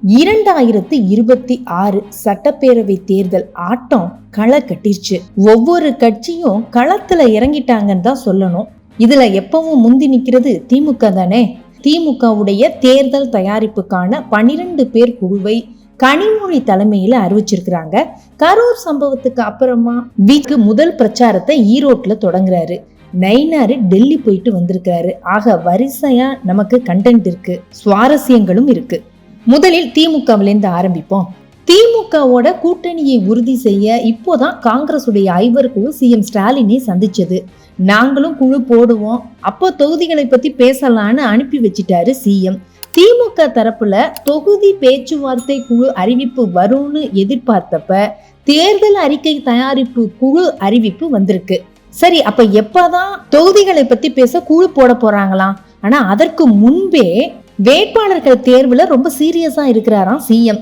2026 சட்டப்பேரவை தேர்தல் ஆட்டம் களை கட்டிருச்சு. ஒவ்வொரு கட்சியும் களத்துல இறங்கிட்டாங்கன்னு தான் சொல்லணும். இதுல எப்பவும் முந்தி நிக்கிறது திமுக தானே. திமுகவுடைய தேர்தல் தயாரிப்புக்கான 12 பேர் குழுவை கனிமொழி தலைமையில அறிவிச்சிருக்கிறாங்க. கரூர் சம்பவத்துக்கு அப்புறமா முதல் பிரச்சாரத்தை ஈரோட்ல தொடங்குறாரு. நைனாரு டெல்லி போயிட்டு வந்திருக்காரு. ஆக வரிசையா நமக்கு கண்டென்ட் இருக்கு, சுவாரஸ்யங்களும் இருக்கு. முதலில் திமுகவிலிருந்து ஆரம்பிப்போம். திமுகவோட கூட்டணியை உறுதி செய்ய இப்போதான் காங்கிரஸ் உடைய ஐவர் குழு சிஎம் ஸ்டாலினை சந்திச்சது. நாங்களும் குழு போடுவோம், அப்போ தொகுதிகளை பத்தி பேசலான்னு அனுப்பி வச்சிட்டாரு சிஎம். திமுக தரப்புல தொகுதி பேச்சுவார்த்தை குழு அறிவிப்பு வரும்னு எதிர்பார்த்தப்ப தேர்தல் அறிக்கை தயாரிப்பு குழு அறிவிப்பு வந்திருக்கு. சரி, அப்ப எப்பதான் தொகுதிகளை பத்தி பேச குழு போட போறாங்களாம்? ஆனா அதற்கு முன்பே வேட்பாளர்கள் தேர்வுல ரொம்ப சீரியஸா இருக்கிறாராம் சிஎம்.